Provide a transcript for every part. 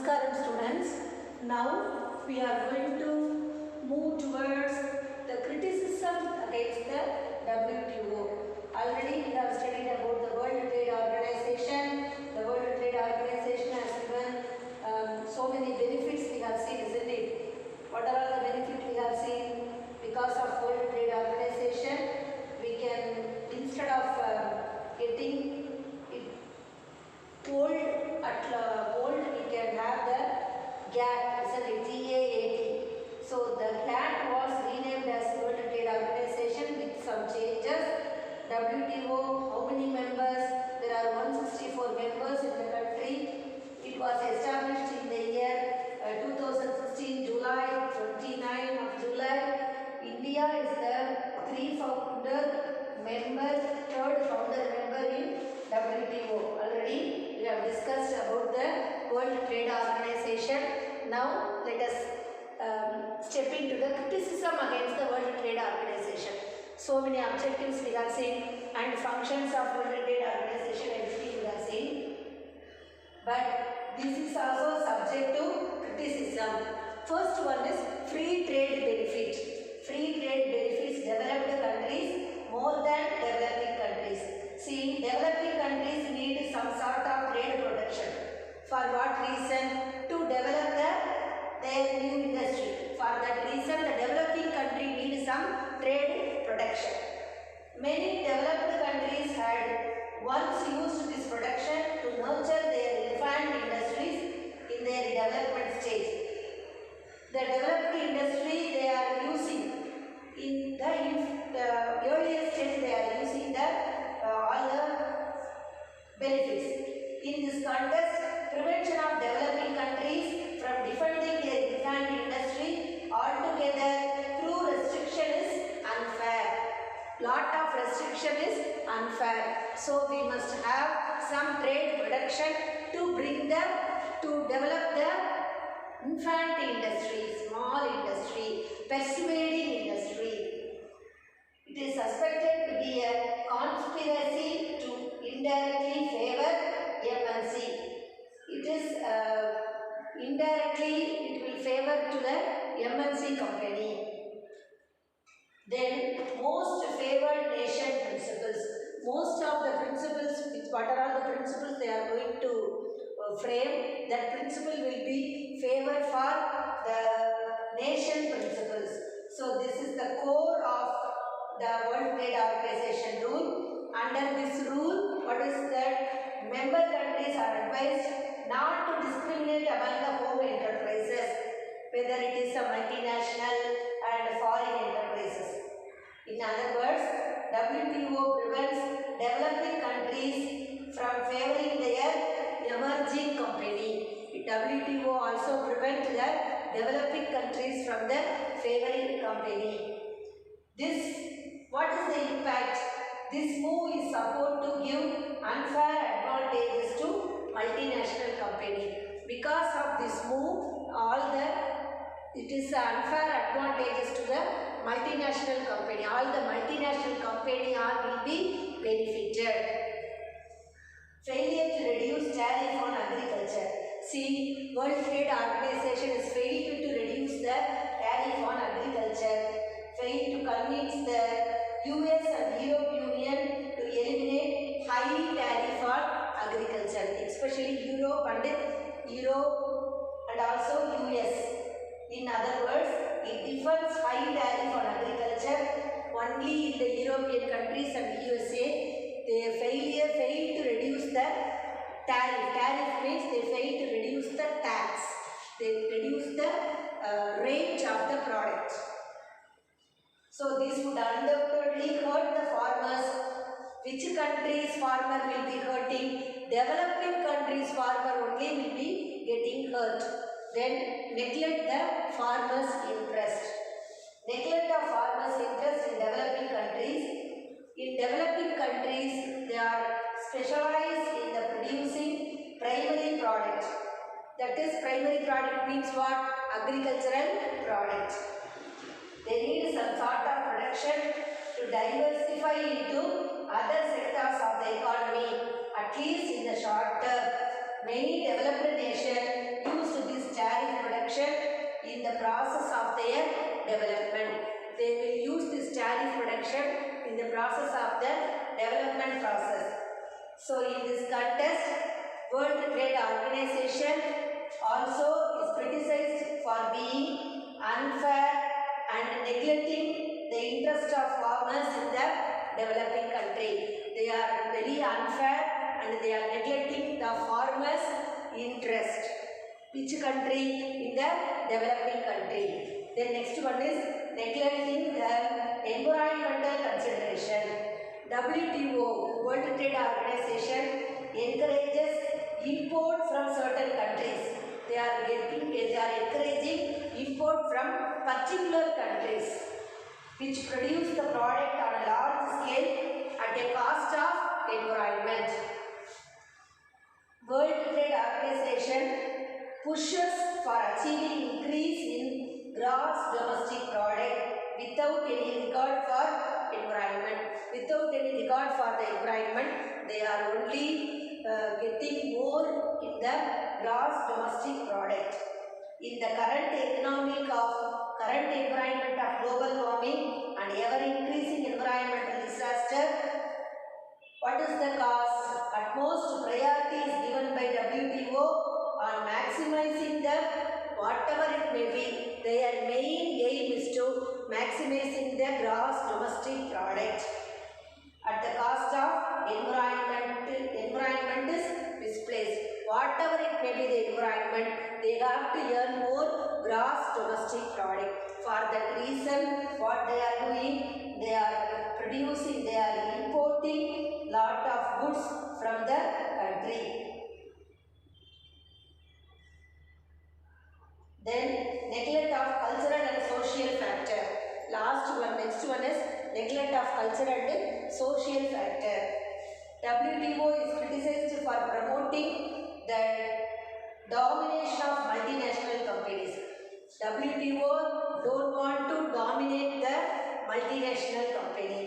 Namaskaram students. Now we are going to move towards the criticism against the WTO. Already we have studied about the World Trade Organization. The World Trade Organization has given so many benefits we have seen, isn't it? What are all the benefits we have seen? Because of World Trade Organization, we can, instead of getting old, we can have the GATT, isn't it? GAAT. So the GATT was renamed as World Trade Organization with some changes. WTO, how many members? There are 164 members in the country. It was established in the year 2016, July, 29 of July. India is the third founder member in WTO. Already we have discussed about the World Trade Organization. Now let us step into the criticism against the World Trade Organization. So many objectives we have seen and functions of World Trade Organization, everything we have seen. But this is also subject to criticism. First one is free trade benefit. Free trade benefits developed countries more than developing countries. See, developing countries need some sort of trade protection. For what reason? To develop their new industry. For that reason, the developing country needs some trade protection. Many developed countries had once used this protection to nurture their infant industries in their development stage. The developed industry they are using in the earlier stage, they are using all the benefits. In this context, prevention of developing countries from defending their infant industry altogether through restriction is unfair. Lot of restriction is unfair. So we must have some trade protection to develop the infant industry, small industry, persuading industry. It is suspected to be a conspiracy to indirectly favor MNC. It is indirectly it will favor to the MNC company. Then most favored nation principles. Most of the principles, what are all the principles they are going to frame, that principle will be favor for the nation principles. So this is the core of the World Trade Organization rule. Under this rule, what is that? Member countries are advised not to discriminate among the home enterprises, whether it is a multinational and foreign enterprises. In other words, WTO prevents developing countries from favoring their emerging company. WTO also prevents the developing countries from the favoring company. What is the impact? This move is supposed to give unfair advantages to multinational company. Because of this move, it is unfair advantages to the multinational company. All the multinational company will be benefited. Failure to reduce tariff on agriculture. See, World Trade Organization is failed to reduce the tariff on agriculture. Failed to convince the US and European Union to eliminate high tariff on agriculture, especially Europe and also US. In other words, it defers high tariff on agriculture only in the European countries and USA. They failed to reduce the tariff. Tariff means they failed to reduce the tax. They reduce the rate of the product. So this would undoubtedly hurt the farmers. Which countries farmer will be hurting? Developing countries farmer only will be getting hurt. Then neglect the farmers' interest. Neglect of farmers' interest in developing countries. In developing countries, they are specialized in the producing primary product. That is, primary product means what? Agricultural product. They need some sort of production to diversify into other sectors of the economy, at least in the short term. Many developed nations used So in this contest, World Trade Organization also is criticized for being unfair and neglecting the interest of farmers in the developing country. They are very unfair and they are neglecting the farmers' interest. Which country? In the developing country. Then next one is neglecting the environmental consideration. WTO, World Trade Organization, encourages import from certain countries. They are encouraging import from particular countries which produce the product on a large scale at a cost of environment. World Trade Organization pushes for achieving increase in gross domestic product without any regard for environment. Without any regard for the environment, they are only getting more in the gross domestic product. In the current environment of global warming and ever increasing environmental disaster, what is the cause? Utmost priority is given by WTO on maximizing the whatever it may be. Their main aim is to maximizing the gross domestic product at the cost of environment is displaced. Whatever it may be the environment, they have to earn more gross domestic product. For that reason, what they are doing, they are producing, they are importing lot of goods from the country. Then neglect of cultural and social factor. Next one is neglect of cultural and social factor. WTO is criticized for promoting the domination of multinational companies. WTO don't want to dominate the multinational company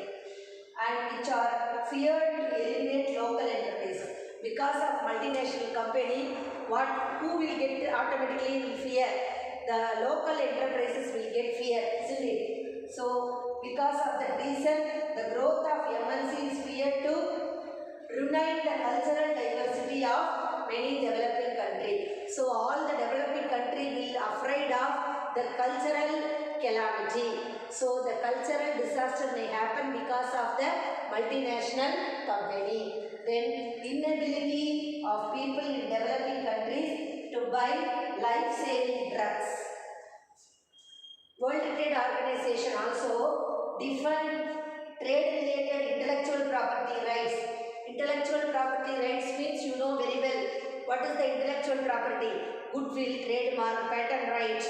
and which are feared to eliminate local enterprises. Because of multinational company, who will get automatically will fear? The local enterprises will get fear, isn't it? So, because of that reason, the growth of MNC is feared to ruin the cultural diversity of many developing countries. So, all the developing countries will afraid of the cultural calamity. So, the cultural disaster may happen because of the multinational company. Then, inability of people in developing countries to buy life-saving drugs. World Trade Organization also defend trade-related intellectual property rights. Intellectual property rights means you know very well what is the intellectual property. Goodwill, trademark, patent rights.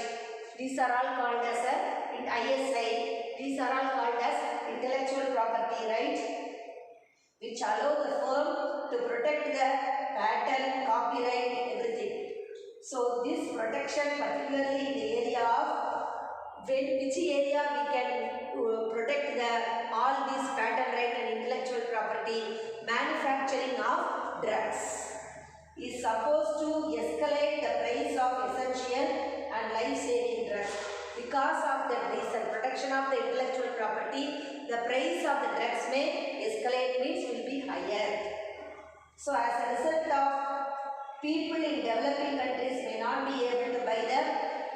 These are all called as ISI. These are all called as intellectual property rights, which allow the firm to protect the patent, copyright, everything. So this protection, particularly in the area of which area we can protect all these patent right and intellectual property, manufacturing of drugs is supposed to escalate the price of essential and life-saving drugs. Because of that reason, protection of the intellectual property, the price of the drugs may escalate, means will be higher. So as a result of people in developing countries may not be able to buy them.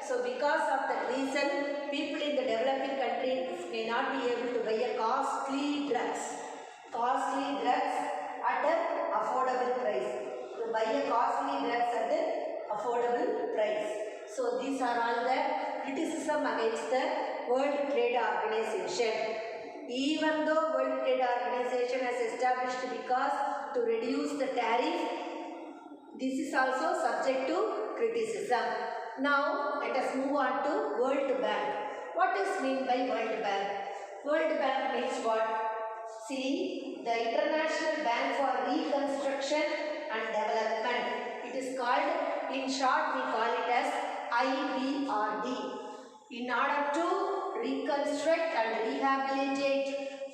So because of that reason, people in the developing countries may not be able to buy a costly drugs at an affordable price. To buy a costly drugs at an affordable price. So these are all the criticism against the World Trade Organization. Even though World Trade Organization has established because to reduce the tariff, this is also subject to criticism. Now let us move on to World Bank. What is meant by World Bank? World Bank means what? See, the International Bank for Reconstruction and Development. It is called, in short we call it as IBRD. In order to reconstruct and rehabilitate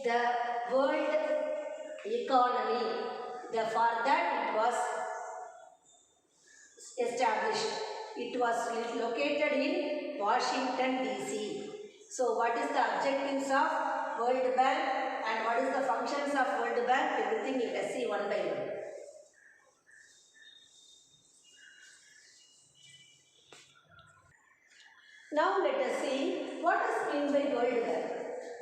the world economy, for that it was established. It was located in Washington DC. So what is the objectives of World Bank and what is the functions of World Bank? Everything you can see one by one. Now let us see what is meant by World Bank.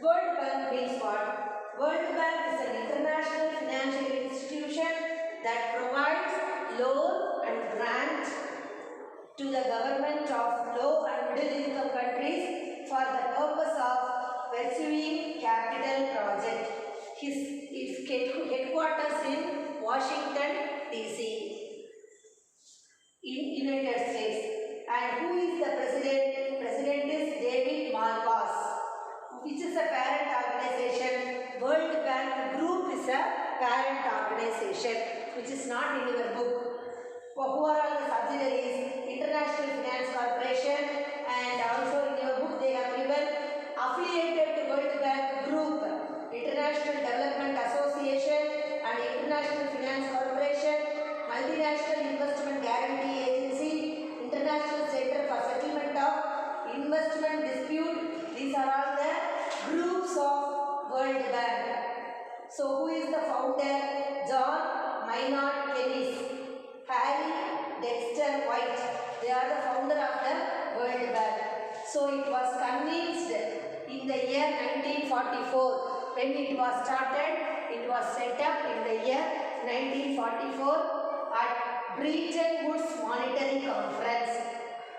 World Bank means what? World Bank is an international financial institution that provides loan and grant to the government of low and middle income countries for the purpose of pursuing capital project. Its headquarters in Washington DC in United States. And who is the president? President is David Malpass. Which is a parent organization? World Bank Group is a parent organization, which is not in your book. Who are all the subsidiaries? International Finance Corporation, and also in your book they have given affiliated to World Bank Group, International Development Association and International Finance Corporation, Multinational Investment Guarantee Agency, International Center for Settlement of Investment Dispute. These are all the groups of World Bank. So who is the founder? John Maynard Keynes, Harry Dexter White. They are the founder of the World Bank. So it was convinced in the year 1944. When it was started, it was set up in the year 1944 at Bretton Woods Monetary Conference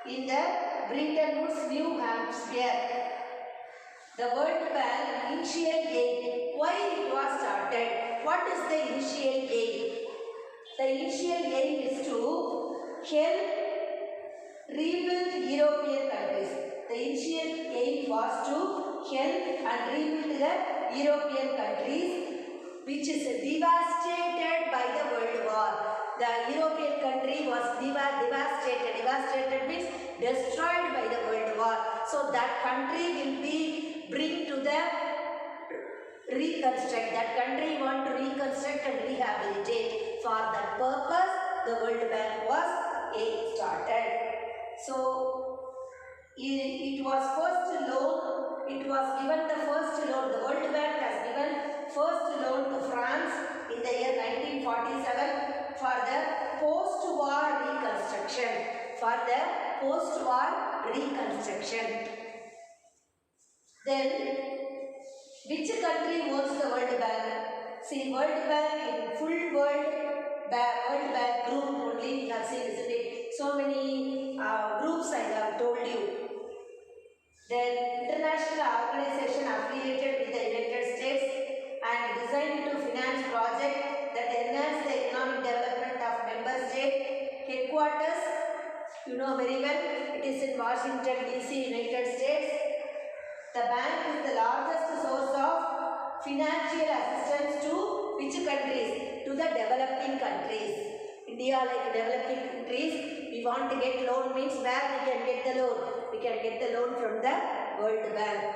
in the Bretton Woods, New Hampshire. The World Bank initial aim. Why it was started? What is the initial aim? The initial aim is to help rebuild European countries. The initial aim was to help and rebuild the European countries which is devastated by the World War. The European country was devastated. Devastated means destroyed by the World War. So that country will be bring to the reconstruct. That country want to reconstruct and rehabilitate. For that purpose, the World Bank was started. So it was first loan. It was given the first loan. The World Bank has given first loan to France in the year 1947 for the post-war reconstruction. For the post-war reconstruction. Then, which country owns the World Bank? See, World Bank in full World Bank group only we have seen, isn't it? So many groups I have told you. Then, international organization affiliated with the United States and designed to finance projects that enhance the economic development of member states. Headquarters, you know very well, it is in Washington DC, United States. The bank is the largest source of financial assistance to which countries? To the developing countries. India, like developing countries, we want to get loan means where we can get the loan? We can get the loan from the World Bank.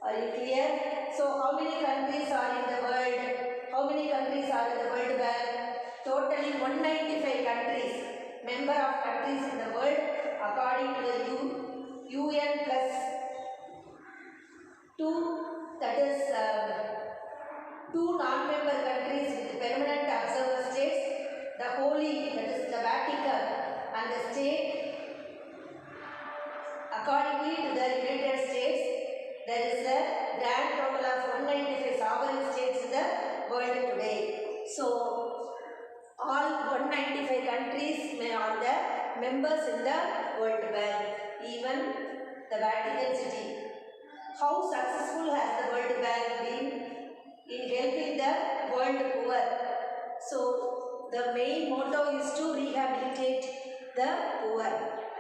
Are you clear? So how many countries are in the world? How many countries are in the World Bank? Totally 195 countries. Member of countries in the world according to the UN plus 2, that is 2 non-member countries with permanent observer states, the Holy, that is the Vatican, and the state. Accordingly to the United States, there is a grand total of 195 sovereign states in the world today. So, all 195 countries are the members in the World Bank, even the Vatican City. How successful has the World Bank been in helping the world poor? So, the main motto is to rehabilitate the poor,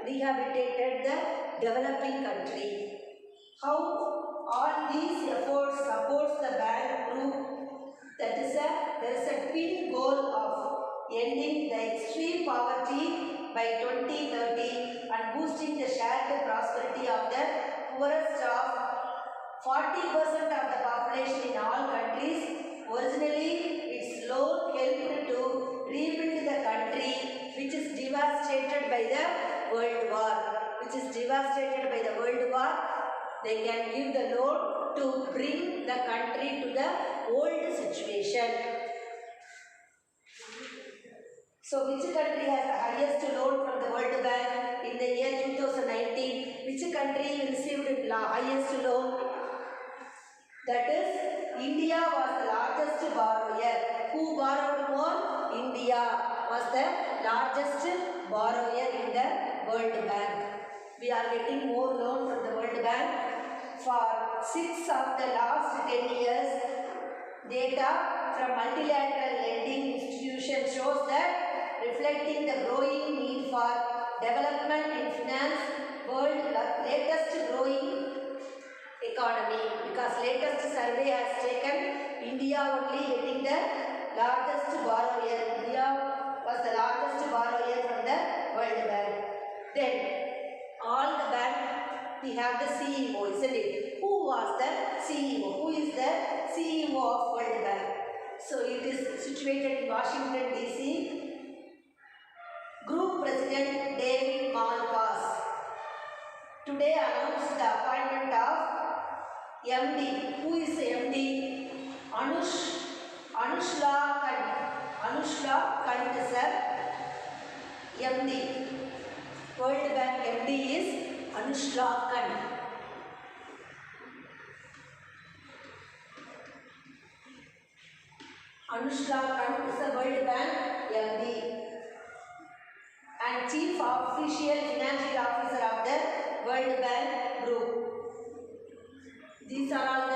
rehabilitated the developing country. How all these efforts supports the bank group? That is there is a twin goal of ending the extreme poverty by 2030 and boosting the shared prosperity of the poorest of 40% of the population in all countries. Originally, its loan helped to rebuild the country which is devastated by the World War. They can give the loan to bring the country to the old situation. So, which country has the highest loan from the World Bank in the year 2019? Which country country received highest loan? That is, India was the largest borrower. Who borrowed more? India was the largest borrower in the World Bank. We are getting more loan from the World Bank. For 6 of the last 10 years, data from multilateral lending institutions shows that, reflecting the growing need for development in finance, world latest growing economy, because latest survey has taken India only getting the largest borrower. India was the largest borrower from the World Bank. Then all the bank, we have the CEO, isn't it? Who was the CEO? Who is the CEO of World Bank? So it is situated in Washington DC. Group President David Malpass today announced the appointment of MD. Who is MD? Anushla Kant sir. MD. World Bank MD is Anushla Kant. Anushla Kant is the World Bank MD and Chief Official Financial Officer of the World Bank Group. These are all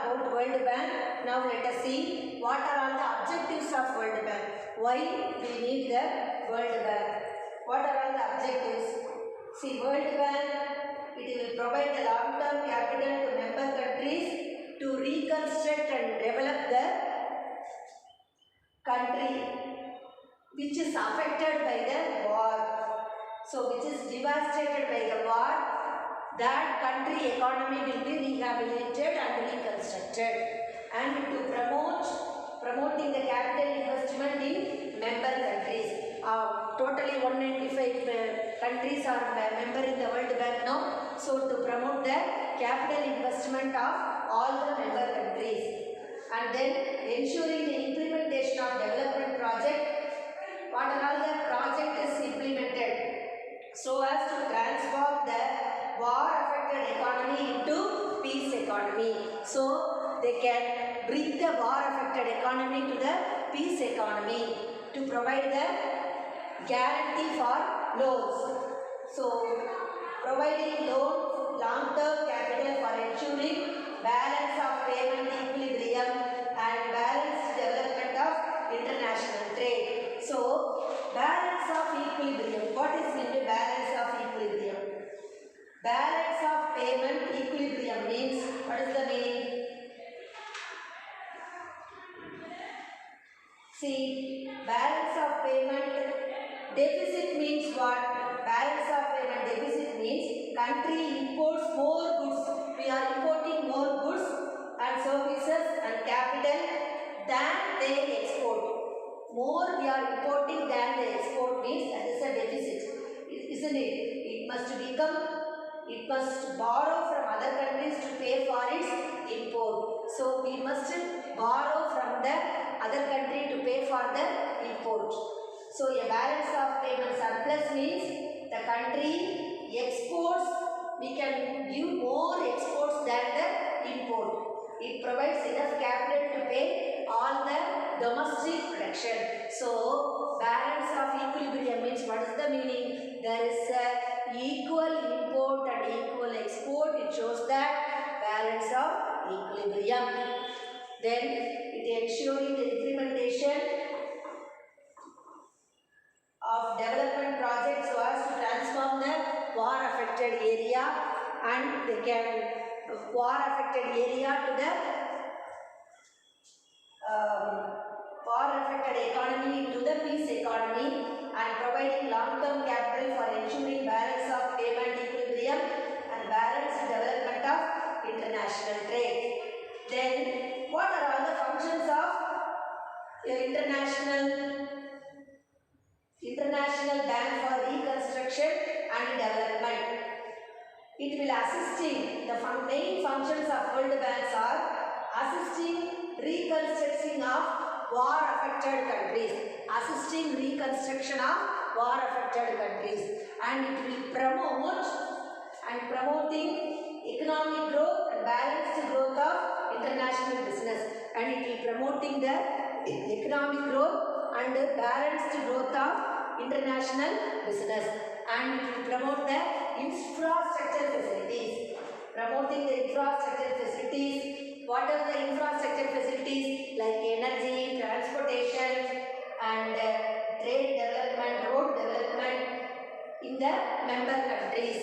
about World Bank. Now let us see what are all the objectives of World Bank. Why we need the World Bank? What are all the objectives? See, World Bank, it will provide the long-term capital to member countries to reconstruct and develop the country which is affected by the war. So, which is devastated by the war, that country economy will be rehabilitated and reconstructed. And to promoting the capital investment in member countries. Totally 195 countries are member in the World Bank now. So, to promote the capital investment of all the member countries. And then ensuring the implementation of development project. What are all the project is implemented so as to transform the war-affected economy into peace economy. So, they can bring the war-affected economy to the peace economy to provide the guarantee for loans. So, providing long-term capital for ensuring balance of payment equilibrium and balanced development of international trade. So, balance of equilibrium. What is meant by balance of equilibrium? Balance of payment equilibrium means, what is the meaning? See, balance of payment deficit means what? Balance of payment deficit means country imports more goods. We are importing more goods and services and capital than they export. More we are importing than they export means that is a deficit, isn't it? It must borrow from other countries to pay for its import. So we must borrow from the other country to pay for the import. So a balance of payment surplus means the country exports, we can give more exports than the import. It provides enough capital to pay all the domestic production. So balance of equilibrium means, what is the meaning? There is a equal import and equal export. It shows that balance of equilibrium. Then it ensuring the implementation of development projects so as to transform the war affected area, and they can war affected area to the war affected economy into the peace economy, and providing long term capital for ensuring balance of payment equilibrium and balanced development of international trade. Then what are all the functions of International Bank for Reconstruction and Development? It will assisting, the main functions of World Banks are assisting reconstruction of war affected countries. Assisting reconstruction of war affected countries, and it will promoting economic growth and balanced growth of international business, and it will promoting the economic growth and balanced growth of international business, and it will promote the infrastructure facilities. Promoting the infrastructure facilities. What are the infrastructure facilities? Like energy, transportation, and trade development, road development in the member countries.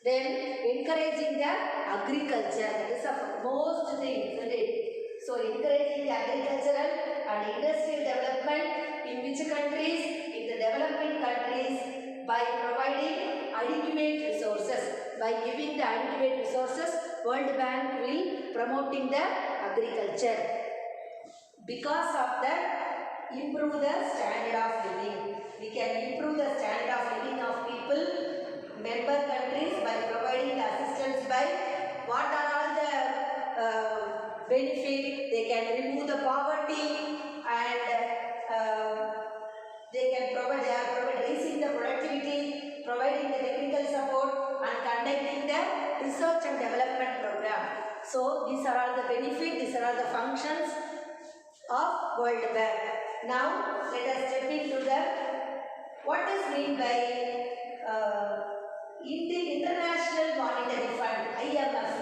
Then encouraging the agriculture. That is the most thing, isn't it? So encouraging the agricultural and industrial development in which countries? In the developing countries, by providing adequate resources. By giving the adequate resources, World Bank will promoting the agriculture. Because of that, improve the standard of living. We can improve the standard of living of people, member countries, by providing the assistance by what are all the benefits. They can remove the poverty, and they are raising the productivity, providing the technical support, and conducting the research and development program. So these are all the benefits, these are all the functions of World Bank. Now let us step into the what is meant by International Monetary Fund, IMF.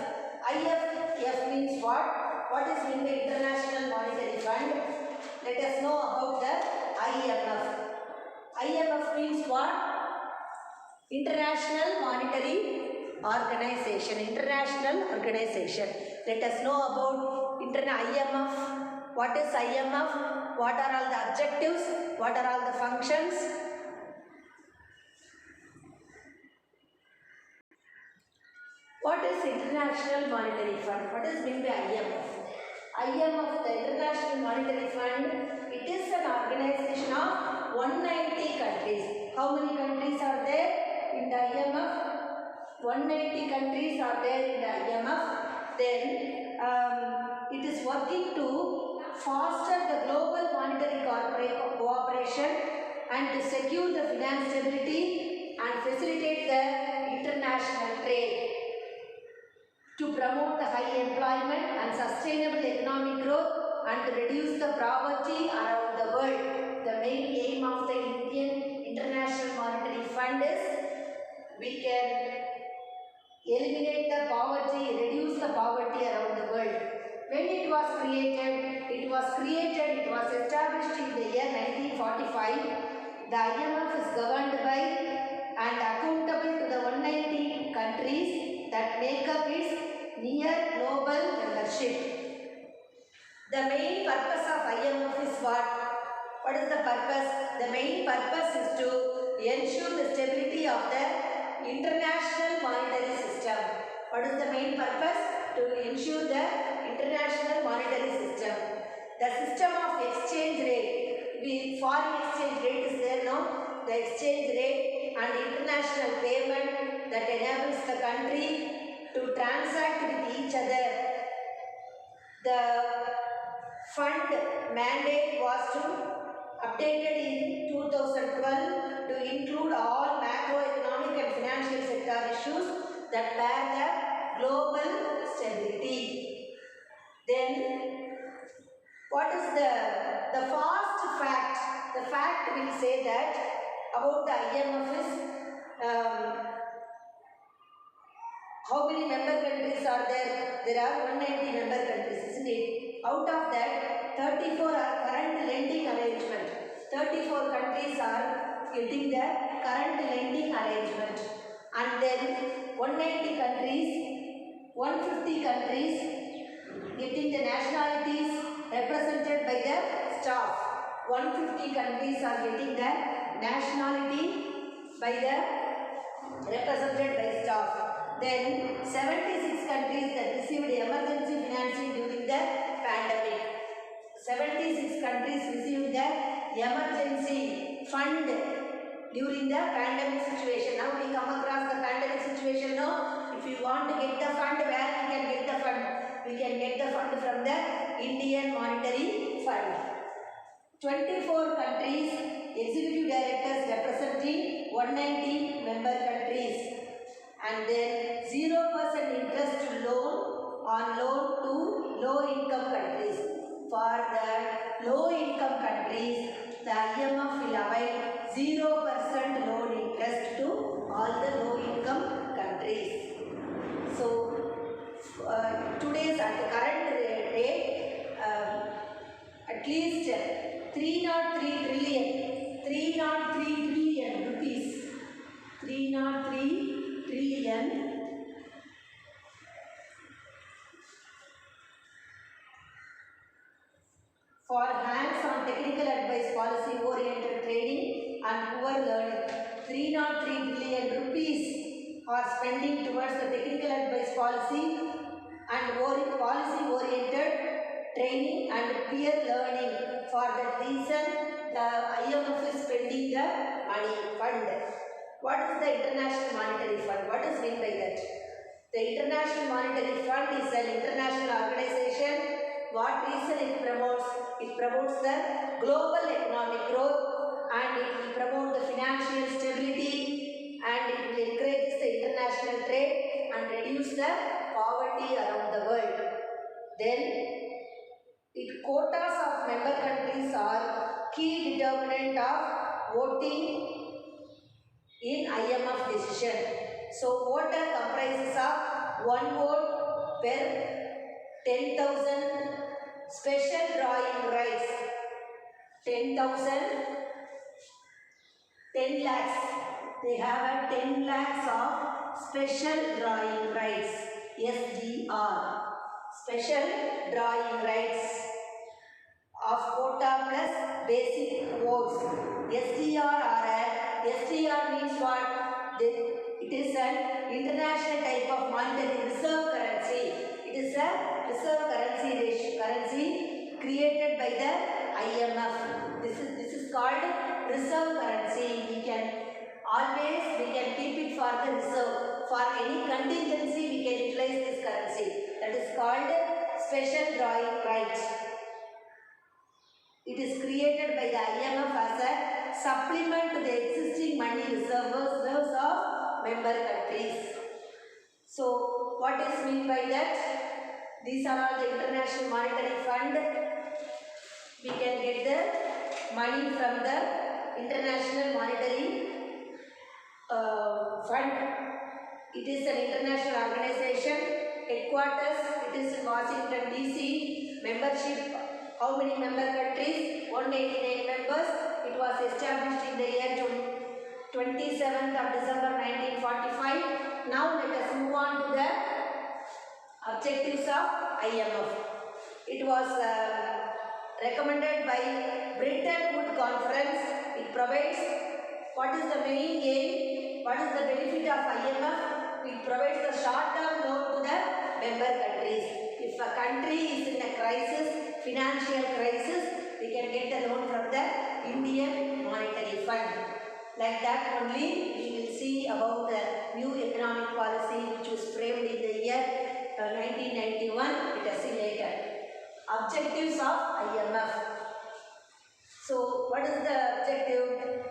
IMF means what? What is meant by International Monetary Fund? Let us know about the IMF. IMF means what? International Monetary Organization. International Organization. Let us know about IMF. What is IMF? What are all the objectives? What are all the functions? What is International Monetary Fund? What is meant by IMF? IMF, the International Monetary Fund, it is an organization of 190 countries. How many countries are there in the IMF? 190 countries are there in the IMF. Then it is working to foster the global monetary cooperation and to secure the finance stability and facilitate the international trade, to promote the high employment and sustainable economic growth, and to reduce the poverty around the world. The main aim of the Indian International Monetary Fund is we can eliminate the poverty, reduce the poverty around the world. When it was created, it was established in the year 1945. The IMF is governed by and accountable to the 190 countries that make up its near global membership. The main purpose of IMF is what? What is the purpose? The main purpose is to ensure the stability of the international monetary system. What is the main purpose? To ensure the international monetary system. The system of exchange rate, foreign exchange rate is there now. The exchange rate and international payment that enables the country to transact with each other. The fund mandate was updated in 2012 to include all macroeconomic and financial sector issues that bear the global stability. Then, what is the first fact? The fact will say that about the IMF is how many member countries are there? There are 190 member countries, isn't it? Out of that, 34 are current lending arrangement. 34 countries are getting the current lending arrangement. And then 190 countries, 150 countries getting the nationalities represented by the staff. 150 countries are getting the nationality by the represented by staff. Then 76 countries that received emergency financing during the pandemic. 76 countries received the emergency fund during the pandemic situation. Now we come across the pandemic situation now. If you want to get the fund, where we can get the fund? We can get the fund from the Indian Monetary Fund. 24 countries, executive directors represent 190 member countries, and then 0% interest loan on loan to low income countries. For the low income countries, the IMF will avail 0% loan interest to all the low income countries. So today's at the current rate, at least 303 trillion rupees, 303 trillion for hands-on technical advice, policy-oriented training and poor learning. 303 billion rupees are spending towards the technical advice policy and policy-oriented training and peer learning. For that reason, the IMF is spending the money fund. What is the International Monetary Fund? What is meant by that? The International Monetary Fund is an international organization. What reason it promotes? It promotes the global economic growth, and it will promote the financial stability, and it will encourage the international trade and reduce the poverty around the world. Then, quotas of member countries are key determinant of voting in IMF decision. So, voter comprises of 1 vote per 10,000 special drawing rights. 10,000, 10 lakhs. They have a 10 lakhs of special drawing rights. SDR. Special drawing rights of quota plus basic votes. SDR means what? It is an international type of monetary reserve currency. It is a reserve currency created by the IMF. This is called reserve currency. We can keep it for the reserve. For any contingency, we can utilize this currency. That is called special drawing right. It is created by the IMF as a supplement to the existing money reserves of member countries. So, what is meant by that? These are all the International Monetary Fund. We can get the money from the International Monetary Fund. It is an international organization. Headquarters, it is in Washington DC. Membership, how many member countries? 189 members. It was established in the year 27th of December 1945. Now let us move on to the objectives of IMF. It was recommended by Bretton Woods Conference. It provides what is the main aim, what is the benefit of IMF. It provides the short-term loan to the member countries. If a country is in a crisis, financial crisis, we can get the loan from the Indian Monetary Fund. Like that only we will see about the new economic policy which was framed in the year 1991. Let us see later. Objectives of IMF. So, what is the objective?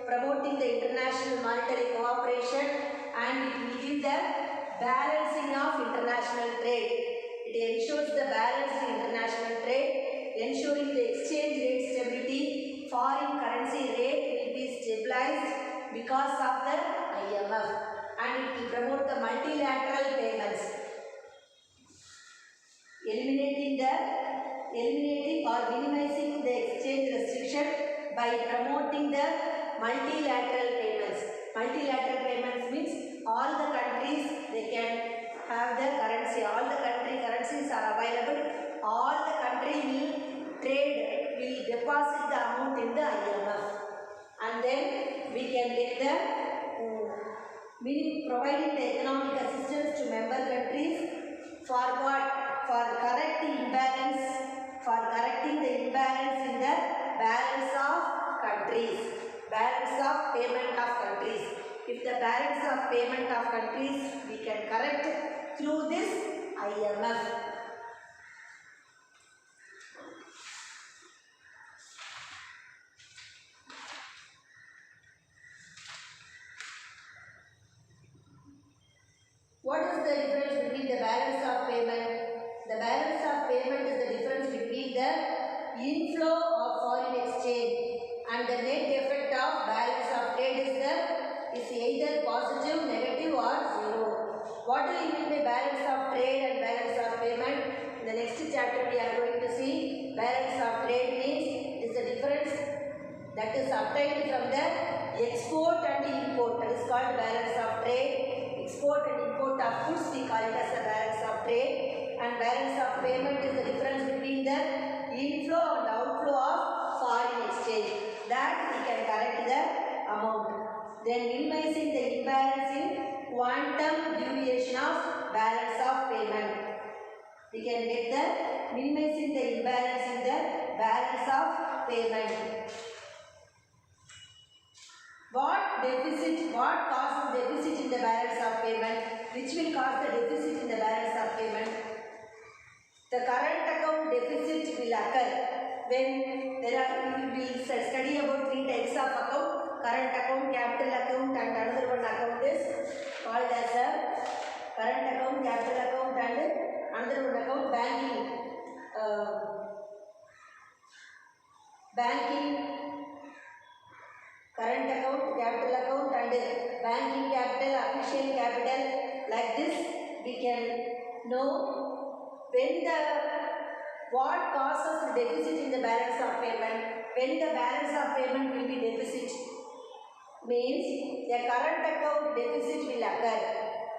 Promoting the international monetary cooperation, and it will give the balancing of international trade. It ensures the balanced international trade, ensuring the exchange rate stability. Foreign currency rate will be stabilized because of the IMF, and it will promote the multilateral payments. Eliminating or minimizing the exchange restriction by promoting the multilateral payments. Multilateral payments means all the countries, they can have the currency. All the country currencies are available. All the country will trade, will deposit the amount in the IMF. And then we can get the providing the economic assistance to member countries for what? For correcting the imbalance in the balance of countries, balance of payment of countries. If the balance of payment of countries we can correct through this IMF. is the difference between the balance of payment? The balance of payment is the difference between the inflow of foreign exchange and the net effect of balance of trade is either positive, negative or zero. What do you mean by balance of trade and balance of payment? In the next chapter we are going to see balance of trade means is the difference that is obtained from the export and import. That is called balance of trade. Export and import of goods we call it as the balance of trade, and balance of payment is the difference between the inflow and outflow of foreign exchange. That we can correct the amount. Then minimizing the imbalance in quantum deviation of balance of payment. We can get the minimizing the imbalance in the balance of payment. What causes deficit in the balance of payment? Which will cause the deficit in the balance of payment? The current account deficit will occur when we will study about 3 types of account: current account, capital account, and another one account is called as a current account, capital account, and another one account banking. Current account, capital account, and banking capital, official capital. Like this, we can know what causes the deficit in the balance of payment. When the balance of payment will be deficit, means the current account deficit will occur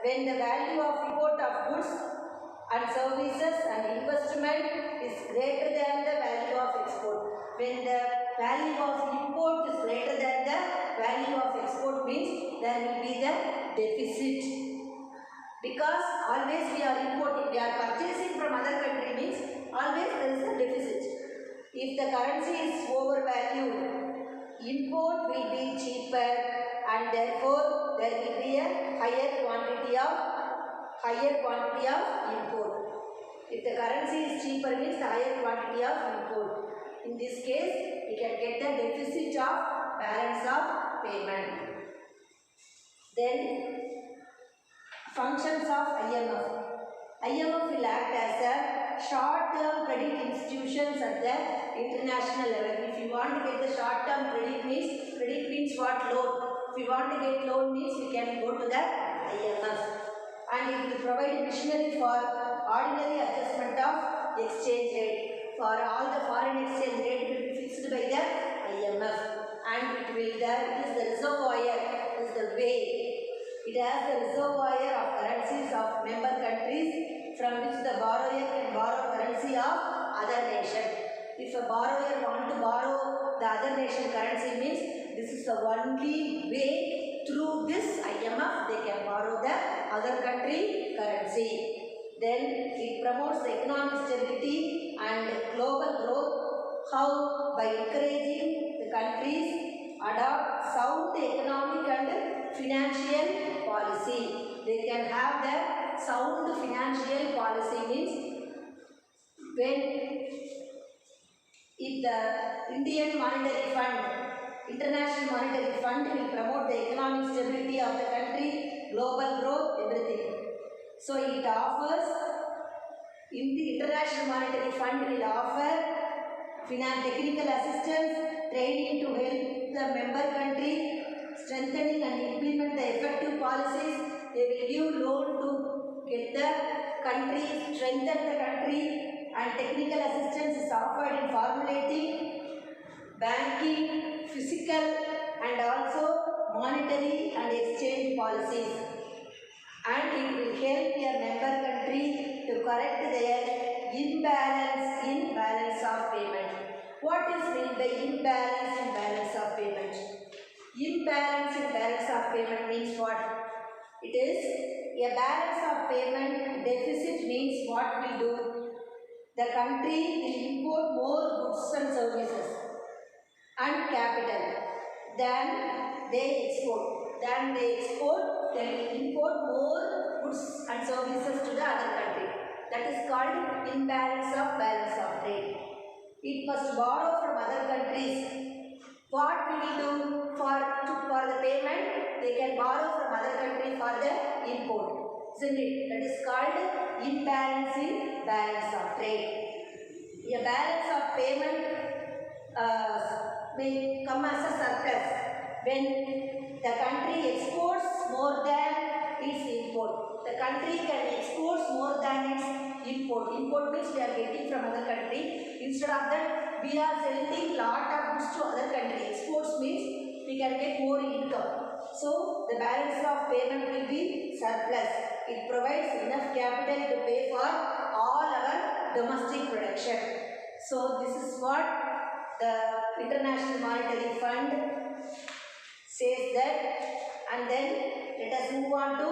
when the value of import of goods and services and investment is greater than the value of export. When the value of import is greater than the value of export means there will be the deficit. Because always we are importing, we are purchasing from other country means always there is a deficit. If the currency is overvalued, import will be cheaper and therefore there will be a higher quantity of import. If the currency is cheaper means the higher quantity of import. In this case, we can get the deficit of balance of payment. Then, functions of IMF. IMF will act as a short-term credit institutions at the international level. If you want to get the short-term credit means what? Loan. If you want to get loan means we can go to the IMF. And it will provide machinery for ordinary adjustment of exchange rate. For all the foreign exchange rate will be fixed by the IMF, and it is the reservoir, is the way. It has the reservoir of currencies of member countries from which the borrower can borrow currency of other nation. If a borrower wants to borrow the other nation currency means this is the only way through this IMF they can borrow the other country currency. Then it promotes the economic stability and global growth. How? By encouraging the countries adopt sound economic and financial policy. They can have the sound financial policy means if the Indian Monetary Fund, International Monetary Fund will promote the economic stability of the country, global growth, everything. So it offers, in the International Monetary Fund will offer technical assistance, training to help the member country, strengthening and implement the effective policies. They will give loan to get the country, strengthen the country, and technical assistance is offered in formulating banking, physical and also monetary and exchange policies. And it will help your member country to correct their imbalance in balance of payment. What is meant by imbalance in balance of payment? Imbalance in balance of payment means what? It is a balance of payment deficit means what we do? The country will import more goods and services and capital than they export. They will import more goods and services to the other country. That is called imbalance of balance of trade. It must borrow from other countries. What we will do for the payment? They can borrow from other country for the import. isn't it? That is called imbalance in balance of trade. A balance of payment may come as a surplus when the country exports more than its import. The country can export more than its import. Import means we are getting from other country. Instead of that, we are sending lot of goods to other country. Exports means we can get more income. So the balance of payment will be surplus. It provides enough capital to pay for all our domestic production. So this is what the International Monetary Fund says that, and then let us move on to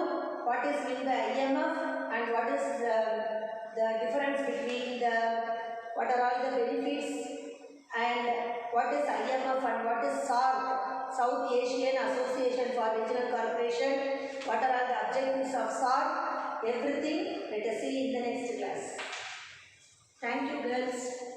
what is meant by IMF and what is the difference between what are all the benefits and what is IMF and what is SAARC, South Asian Association for Regional Cooperation, what are all the objectives of SAARC, everything let us see in the next class. Thank you girls.